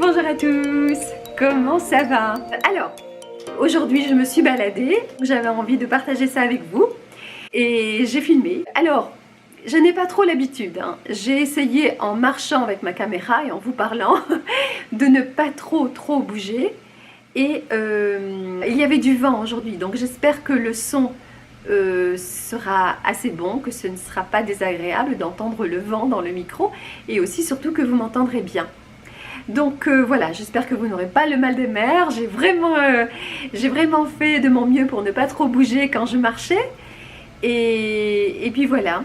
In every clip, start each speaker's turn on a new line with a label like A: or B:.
A: Bonjour à tous, comment ça va? Alors, aujourd'hui je me suis baladée, j'avais envie de partager ça avec vous et j'ai filmé. Alors, je n'ai pas trop l'habitude, hein. J'ai essayé en marchant avec ma caméra et en vous parlant de ne pas trop bouger et il y avait du vent aujourd'hui, donc j'espère que le son sera assez bon, que ce ne sera pas désagréable d'entendre le vent dans le micro et aussi surtout que vous m'entendrez bien. Donc voilà, j'espère que vous n'aurez pas le mal de mer. J'ai vraiment fait de mon mieux pour ne pas trop bouger quand je marchais et puis voilà.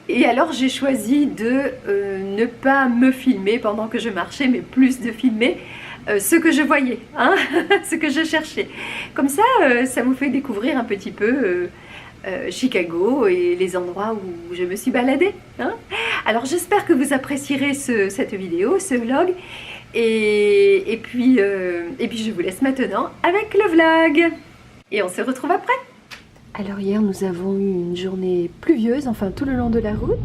A: Et alors j'ai choisi de ne pas me filmer pendant que je marchais, mais plus de filmer ce que je voyais, hein, ce que je cherchais. Comme ça, ça vous fait découvrir un petit peu Chicago et les endroits où je me suis baladée, hein. Alors j'espère que vous apprécierez cette vidéo, ce vlog. Et puis je vous laisse maintenant avec le vlog. Et on se retrouve après. Alors hier nous avons eu une journée pluvieuse, enfin tout le long de la route.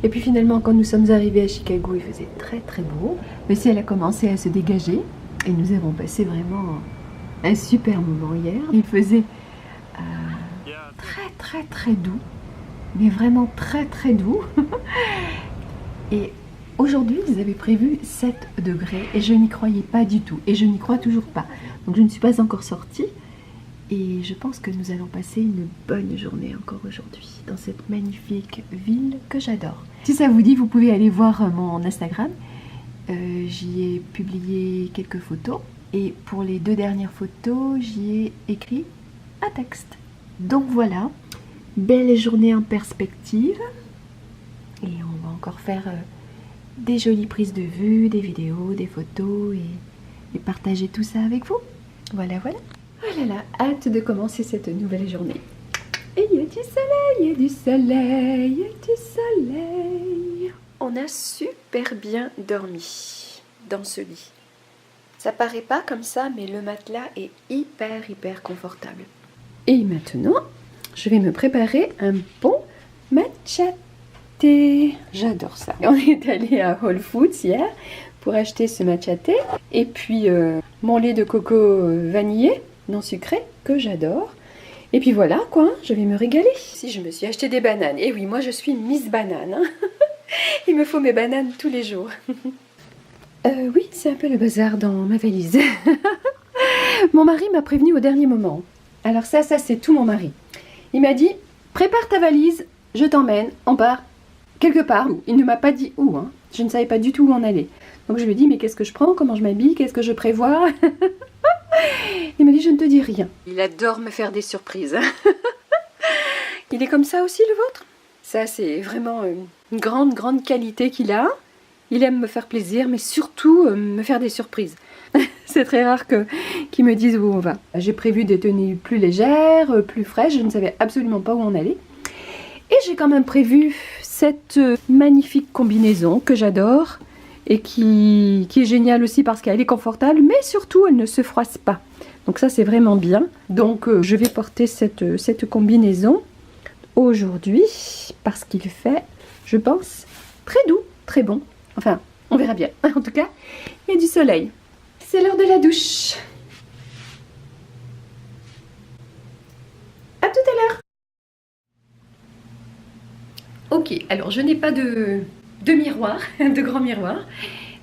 A: Et puis finalement quand nous sommes arrivés à Chicago, il faisait très beau. Le ciel a commencé à se dégager et nous avons passé vraiment un super moment hier. Il faisait très doux, mais vraiment très doux. Et aujourd'hui ils avaient prévu 7 degrés et je n'y croyais pas du tout et je n'y crois toujours pas. Donc je ne suis pas encore sortie. Et je pense que nous allons passer une bonne journée encore aujourd'hui dans cette magnifique ville que j'adore. Si ça vous dit, vous pouvez aller voir mon Instagram. J'y ai publié quelques photos. Et pour les 2 dernières photos, j'y ai écrit un texte. Donc voilà, belle journée en perspective. Et on va encore faire des jolies prises de vue, des vidéos, des photos et partager tout ça avec vous. Voilà. Oh là là, hâte de commencer cette nouvelle journée. Et il y a du soleil, il y a du soleil, il y a du soleil. On a super bien dormi dans ce lit. Ça paraît pas comme ça, mais le matelas est hyper confortable. Et maintenant, je vais me préparer un bon matcha thé. J'adore ça. On est allé à Whole Foods hier pour acheter ce matcha thé. Et puis mon lait de coco vanillé non sucré que j'adore. Et puis voilà quoi, je vais me régaler. Si je me suis acheté des bananes. Et oui, moi je suis Miss Banane, hein. Il me faut mes bananes tous les jours. Oui, c'est un peu le bazar dans ma valise. Mon mari m'a prévenu au dernier moment. Alors ça c'est tout mon mari. Il m'a dit, prépare ta valise, je t'emmène, on part quelque part. Il ne m'a pas dit où, hein. Je ne savais pas du tout où on allait. Donc je lui ai dit, mais qu'est-ce que je prends, comment je m'habille, qu'est-ce que je prévois? Il m'a dit, je ne te dis rien. Il adore me faire des surprises. Il est comme ça aussi, le vôtre? Ça, c'est vraiment une grande qualité qu'il a. Il aime me faire plaisir, mais surtout me faire des surprises. C'est très rare qu'il me dise où on va. J'ai prévu des tenues plus légères, plus fraîches. Je ne savais absolument pas où on allait. Et j'ai quand même prévu cette magnifique combinaison que j'adore. Et qui est géniale aussi parce qu'elle est confortable, mais surtout elle ne se froisse pas. Donc ça c'est vraiment bien. Donc je vais porter cette combinaison aujourd'hui parce qu'il fait, je pense, très doux, très bon. Enfin, on verra bien. En tout cas, il y a du soleil. C'est l'heure de la douche. À tout à l'heure. Ok, alors je n'ai pas de miroir, de grand miroir.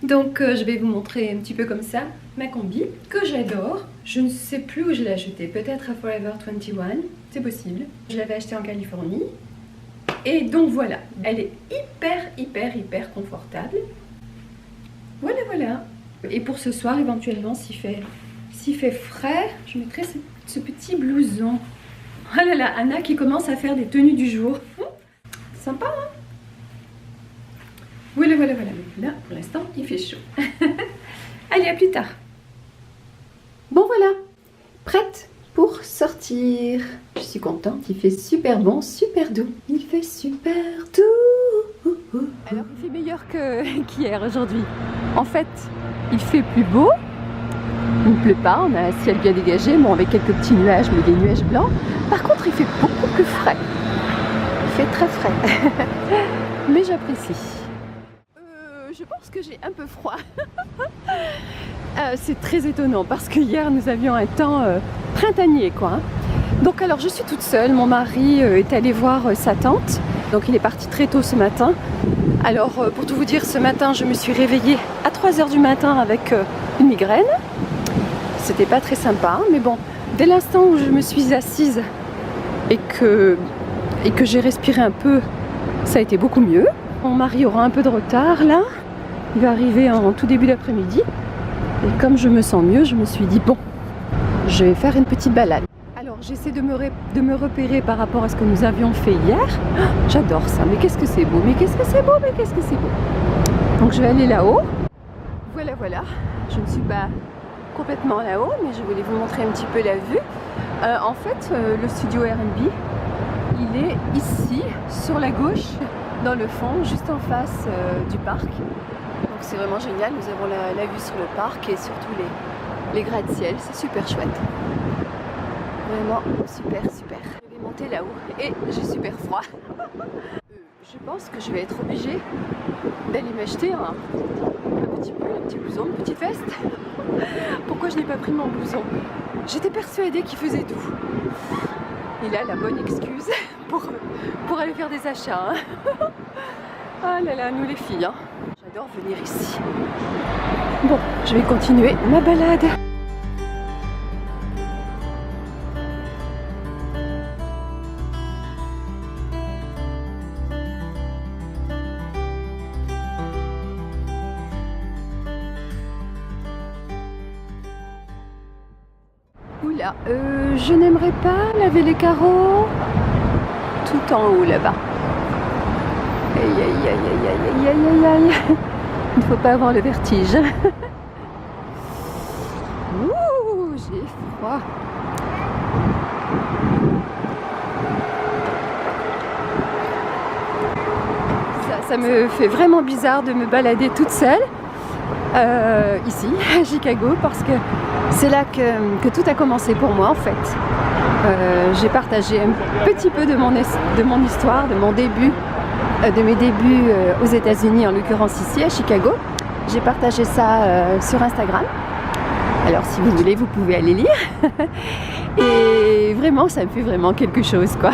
A: Donc je vais vous montrer un petit peu comme ça ma combi que j'adore. Je ne sais plus où je l'ai achetée, peut-être à Forever 21, c'est possible. Je l'avais achetée en Californie. Et donc voilà, elle est hyper confortable. Voilà. Et pour ce soir, éventuellement, s'il fait frais, je mettrai ce petit blouson. Oh là là, Anna qui commence à faire des tenues du jour. Sympa, hein? Voilà. Là, pour l'instant, il fait chaud. Allez, à plus tard. Bon, voilà. Prête pour sortir. Je suis contente. Il fait super bon, super doux. Il fait super doux. Alors, il fait meilleur qu'hier aujourd'hui. En fait, il fait plus beau. Il ne pleut pas. On a un ciel bien dégagé. Bon, avec quelques petits nuages, mais des nuages blancs. Par contre, il fait beaucoup plus frais. Il fait très frais. Mais j'apprécie. Je pense parce que j'ai un peu froid. C'est très étonnant parce que hier nous avions un temps printanier quoi. Donc alors je suis toute seule, mon mari est allé voir sa tante. Donc il est parti très tôt ce matin. Alors pour tout vous dire, ce matin je me suis réveillée à 3h du matin avec une migraine. C'était pas très sympa, mais bon, dès l'instant où je me suis assise et que j'ai respiré un peu, ça a été beaucoup mieux. Mon mari aura un peu de retard là, il va arriver en tout début d'après-midi. Et comme je me sens mieux, je me suis dit bon, je vais faire une petite balade. Alors j'essaie de me repérer par rapport à ce que nous avions fait hier. Oh, j'adore ça, mais qu'est-ce que c'est beau, mais qu'est-ce que c'est beau, mais qu'est-ce que c'est beau. Donc je vais aller là-haut. Voilà, voilà, je ne suis pas complètement là-haut, mais je voulais vous montrer un petit peu la vue. En fait, le studio Airbnb, il est ici, sur la gauche, dans le fond, juste en face du parc. Donc c'est vraiment génial, nous avons la vue sur le parc et surtout les gratte-ciel, c'est super chouette. Vraiment super, super. Je vais monter là-haut et j'ai super froid. Je pense que je vais être obligée d'aller m'acheter un petit pull, un petit blouson, une petite veste. Pourquoi je n'ai pas pris mon blouson? J'étais persuadée qu'il faisait doux. Et là, la bonne excuse pour aller faire des achats. Hein. Ah là là, nous les filles. Hein. J'adore venir ici. Bon, je vais continuer ma balade. Oula, je n'aimerais pas laver les carreaux tout en haut là-bas. Aïe aïe aïe aïe aïe aïe aïe aïe. Il ne faut pas avoir le vertige. Ouh, j'ai froid. Ça me fait vraiment bizarre de me balader toute seule ici à Chicago parce que c'est là que tout a commencé pour moi en fait. J'ai partagé un petit peu de mon histoire, de mon début, de mes débuts aux États-Unis, en l'occurrence ici à Chicago. J'ai partagé ça sur Instagram. Alors si vous voulez, vous pouvez aller lire. Et vraiment, ça me fait vraiment quelque chose quoi.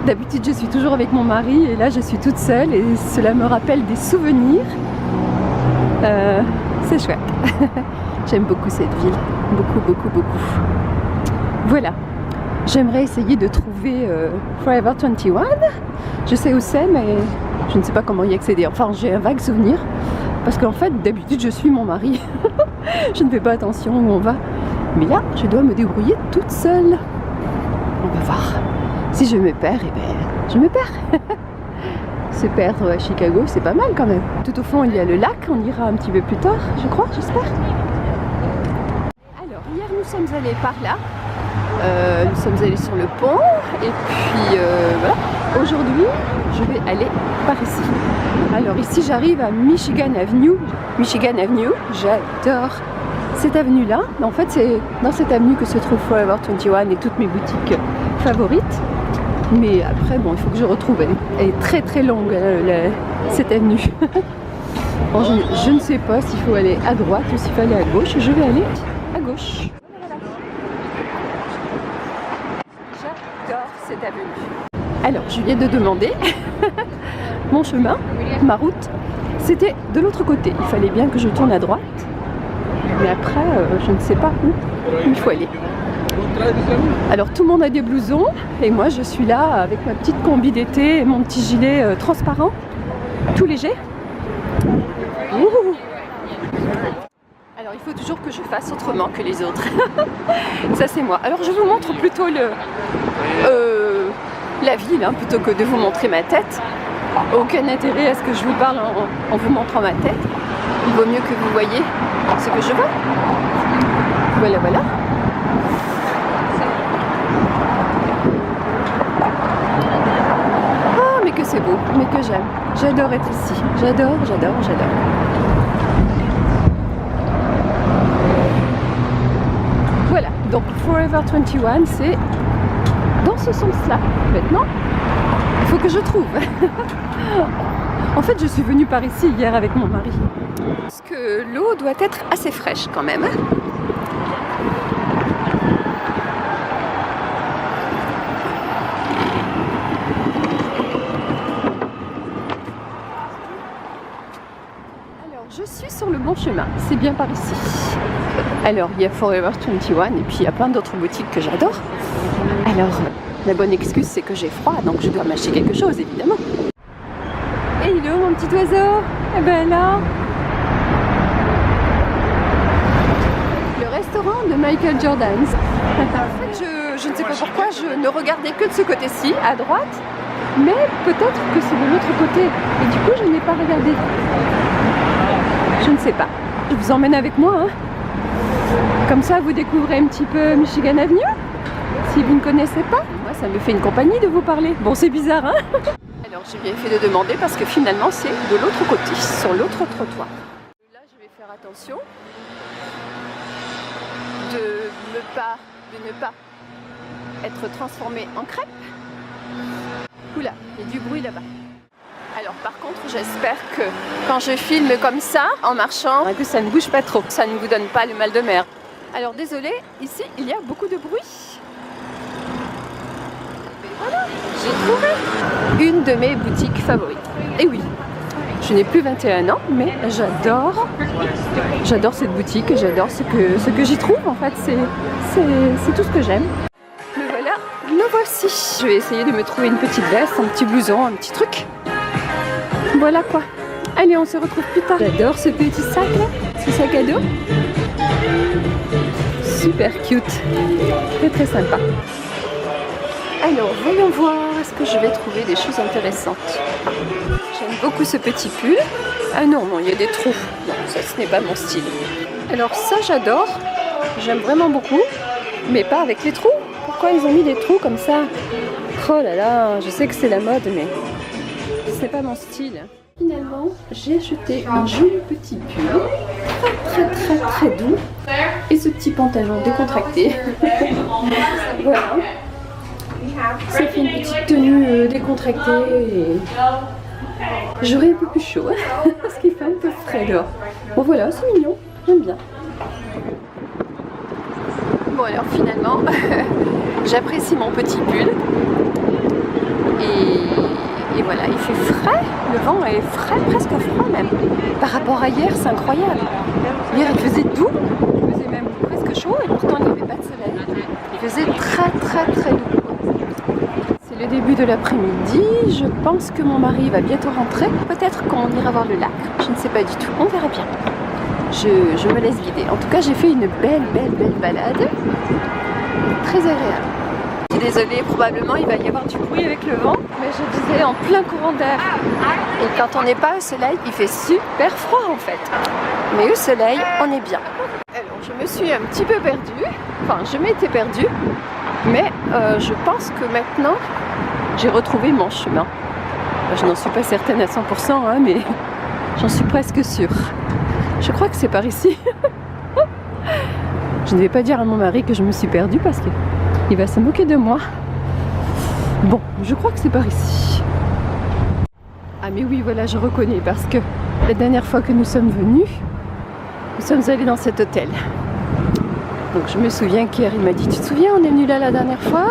A: D'habitude, je suis toujours avec mon mari et là, je suis toute seule et cela me rappelle des souvenirs. C'est chouette. J'aime beaucoup cette ville. Beaucoup, beaucoup, beaucoup. Voilà. J'aimerais essayer de trouver Forever 21. Je sais où c'est, mais je ne sais pas comment y accéder. Enfin, j'ai un vague souvenir. Parce qu'en fait, d'habitude, je suis mon mari. Je ne fais pas attention où on va. Mais là, je dois me débrouiller toute seule. On va voir. Si je me perds, eh ben, je me perds. Se perdre à Chicago, c'est pas mal quand même. Tout au fond, il y a le lac. On ira un petit peu plus tard, je crois, j'espère. Alors, hier, nous sommes allés par là. Nous sommes allés sur le pont. Et puis, voilà. Aujourd'hui, je vais aller par ici. Alors ici, j'arrive à Michigan Avenue. Michigan Avenue, j'adore cette avenue-là. En fait, c'est dans cette avenue que se trouve Forever 21 et toutes mes boutiques favorites. Mais après, bon, il faut que je retrouve. Elle est très très longue, cette avenue. Bon, je ne sais pas s'il faut aller à droite ou s'il faut aller à gauche. Je vais aller à gauche. J'adore cette avenue. Alors, je viens de demander mon chemin, ma route. C'était de l'autre côté. Il fallait bien que je tourne à droite. Mais après, je ne sais pas où il faut aller. Alors tout le monde a des blousons et moi je suis là avec ma petite combi d'été et mon petit gilet transparent, tout léger. Ouh. Alors il faut toujours que je fasse autrement que les autres. Ça c'est moi. Alors je vous montre plutôt la ville hein, plutôt que de vous montrer ma tête. Aucun intérêt à ce que je vous parle en vous montrant ma tête. Il vaut mieux que vous voyez ce que je veux. Voilà, voilà. Oh, mais que c'est beau, mais que j'aime. J'adore être ici. J'adore, j'adore, j'adore. Voilà, donc Forever 21, c'est dans ce sens-là. Maintenant, il faut que je trouve. En fait, je suis venue par ici hier avec mon mari. Parce que l'eau doit être assez fraîche quand même. Alors, je suis sur le bon chemin. C'est bien par ici. Alors, il y a Forever 21 et puis il y a plein d'autres boutiques que j'adore. Alors, la bonne excuse, c'est que j'ai froid, donc je dois m'acheter quelque chose, évidemment. Et il est où mon petit oiseau? Eh ben là, le restaurant de Michael Jordan. En fait, je ne sais pas pourquoi, je ne regardais que de ce côté-ci, à droite, mais peut-être que c'est de l'autre côté. Et du coup, je n'ai pas regardé. Je ne sais pas. Je vous emmène avec moi, hein. Comme ça, vous découvrez un petit peu Michigan Avenue, si vous ne connaissez pas. Moi, ça me fait une compagnie de vous parler. Bon, c'est bizarre, hein. Alors, j'ai bien fait de demander parce que finalement, c'est de l'autre côté, sur l'autre trottoir. Là, je vais faire attention de ne pas être transformée en crêpe. Oula, il y a du bruit là-bas. Alors par contre, j'espère que quand je filme comme ça, en marchant, que ça ne bouge pas trop, ça ne vous donne pas le mal de mer. Alors désolé, ici il y a beaucoup de bruit. Mais voilà, j'ai trouvé une de mes boutiques favorites. Et oui, je n'ai plus 21 ans, mais j'adore cette boutique, j'adore ce que j'y trouve en fait, c'est tout ce que j'aime. Me voilà, me voici. Je vais essayer de me trouver une petite veste, un petit blouson, un petit truc. Voilà quoi. Allez, on se retrouve plus tard. J'adore ce petit sac là, ce sac à dos. Super cute. Très très sympa. Alors, voyons voir, est-ce que je vais trouver des choses intéressantes. J'aime beaucoup ce petit pull. Ah non, il y a des trous. Non, ça ce n'est pas mon style. Alors ça, j'adore. J'aime vraiment beaucoup. Mais pas avec les trous. Pourquoi ils ont mis des trous comme ça? Oh là là, je sais que c'est la mode, mais c'est pas mon style. Finalement, j'ai acheté un joli petit pull, très très très très doux, et ce petit pantalon décontracté. Voilà. Ça fait une petite tenue décontractée et j'aurai un peu plus chaud, parce qu'il fait un peu frais dehors. Bon voilà, c'est mignon, j'aime bien. Bon alors finalement, j'apprécie mon petit pull. Et voilà, il fait frais, le vent est frais, presque froid même. Par rapport à hier, c'est incroyable. Hier, il faisait doux, il faisait même presque chaud et pourtant il n'y avait pas de soleil. Il faisait très très très doux. C'est le début de l'après-midi, je pense que mon mari va bientôt rentrer. Peut-être qu'on ira voir le lac, je ne sais pas du tout, on verra bien. Je me laisse guider. En tout cas, j'ai fait une belle balade, très agréable. Désolée, probablement il va y avoir du bruit avec le vent, mais je disais en plein courant d'air. Et quand on n'est pas au soleil, il fait super froid en fait. Mais au soleil, on est bien. Alors je me suis un petit peu perdue, enfin je m'étais perdue, mais je pense que maintenant j'ai retrouvé mon chemin. Je n'en suis pas certaine à 100%, hein, mais j'en suis presque sûre. Je crois que c'est par ici. Je ne vais pas dire à mon mari que je me suis perdue parce que il va se moquer de moi. Bon, je crois que c'est par ici. Ah mais oui, voilà, je reconnais parce que la dernière fois que nous sommes venus, nous sommes allés dans cet hôtel. Donc je me souviens qu'hier, il m'a dit, tu te souviens, on est venu là la dernière fois?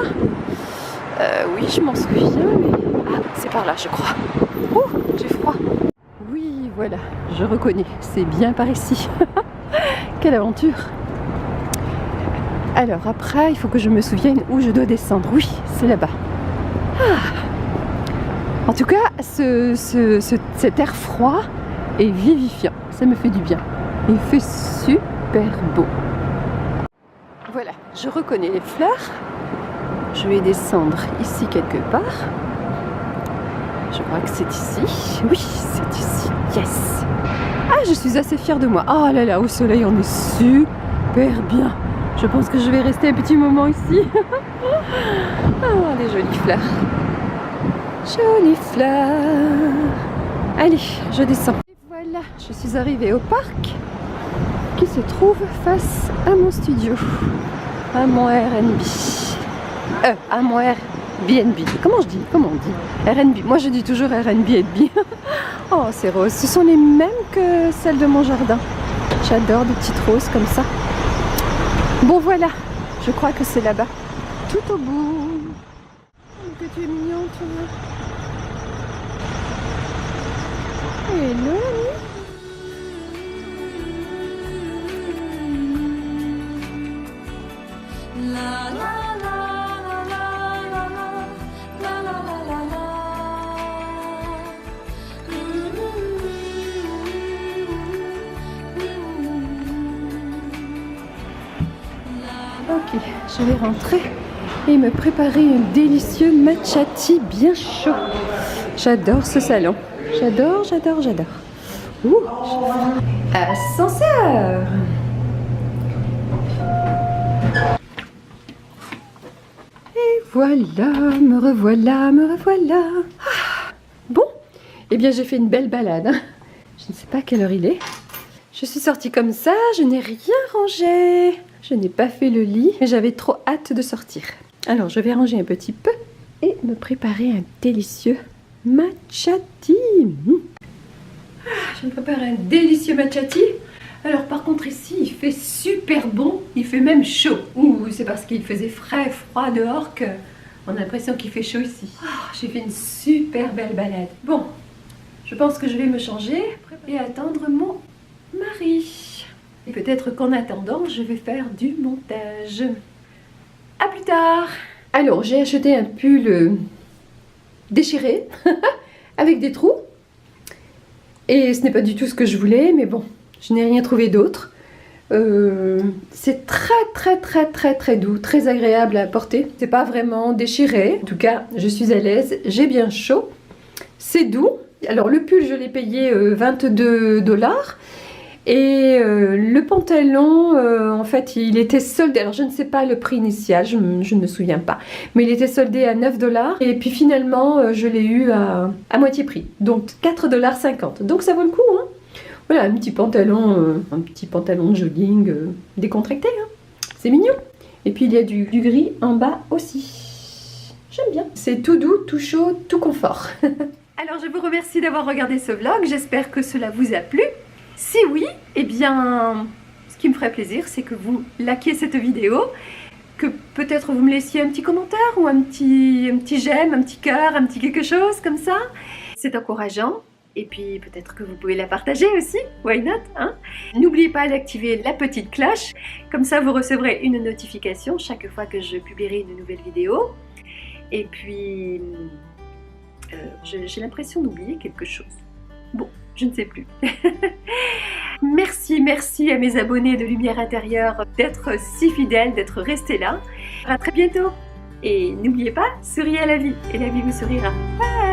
A: Oui, je m'en souviens, mais... Ah, c'est par là, je crois. Oh, j'ai froid. Oui, voilà, je reconnais, c'est bien par ici. Quelle aventure! Alors après, il faut que je me souvienne où je dois descendre. Oui, c'est là-bas. Ah. En tout cas, cet air froid est vivifiant. Ça me fait du bien. Il fait super beau. Voilà, je reconnais les fleurs. Je vais descendre ici quelque part. Je crois que c'est ici. Oui, c'est ici. Yes! Ah, je suis assez fière de moi. Oh là là, au soleil, on est super bien. Je pense que je vais rester un petit moment ici. Ah, des jolies fleurs. Jolies fleurs. Allez, je descends. Et voilà, je suis arrivée au parc qui se trouve face à mon studio, à mon Airbnb. À moi Airbnb. Comment je dis? Comment on dit? RNB. Moi je dis toujours Airbnb. Oh, ces roses. Ce sont les mêmes que celles de mon jardin. J'adore des petites roses comme ça. Bon voilà, je crois que c'est là-bas. Tout au bout. Oh, que tu es mignon, toi. Hello, ami. Ok, je vais rentrer et me préparer un délicieux matcha tea bien chaud. J'adore ce salon. J'adore, j'adore, j'adore. Ouh, ascenseur. Et voilà, me revoilà, me revoilà. Ah, bon, eh bien j'ai fait une belle balade. Hein. Je ne sais pas quelle heure il est. Je suis sortie comme ça, je n'ai rien rangé. Je n'ai pas fait le lit, mais j'avais trop hâte de sortir. Alors je vais ranger un petit peu et me préparer un délicieux matcha tea. Je me prépare un délicieux matcha tea. Alors par contre ici il fait super bon, il fait même chaud. Ouh, c'est parce qu'il faisait frais, froid dehors qu'on a l'impression qu'il fait chaud ici. J'ai fait une super belle balade. Bon, je pense que je vais me changer et attendre mon mari. Et peut-être qu'en attendant, je vais faire du montage. A plus tard. Alors, j'ai acheté un pull déchiré avec des trous. Et ce n'est pas du tout ce que je voulais, mais bon, je n'ai rien trouvé d'autre. C'est très doux, très agréable à porter. C'est pas vraiment déchiré. En tout cas, je suis à l'aise, j'ai bien chaud. C'est doux. Alors, le pull, je l'ai payé 22 $. Et le pantalon, en fait, il était soldé. Alors, je ne sais pas le prix initial, je ne me souviens pas. Mais il était soldé à 9 $. Et puis finalement, je l'ai eu à moitié prix. Donc 4,50 $. Donc ça vaut le coup. Hein. Voilà, un petit pantalon de jogging décontracté. Hein. C'est mignon. Et puis il y a du gris en bas aussi. J'aime bien. C'est tout doux, tout chaud, tout confort. Alors, je vous remercie d'avoir regardé ce vlog. J'espère que cela vous a plu. Si oui, eh bien, ce qui me ferait plaisir, c'est que vous likiez cette vidéo, que peut-être vous me laissiez un petit commentaire ou un petit j'aime, un petit cœur, un petit quelque chose comme ça. C'est encourageant. Et puis peut-être que vous pouvez la partager aussi, why not, hein? N'oubliez pas d'activer la petite cloche, comme ça vous recevrez une notification chaque fois que je publierai une nouvelle vidéo. Et puis, j'ai l'impression d'oublier quelque chose. Bon, je ne sais plus. Merci à mes abonnés de Lumière Intérieure d'être si fidèles, d'être restés là. À très bientôt. Et n'oubliez pas, souriez à la vie et la vie vous sourira. Bye!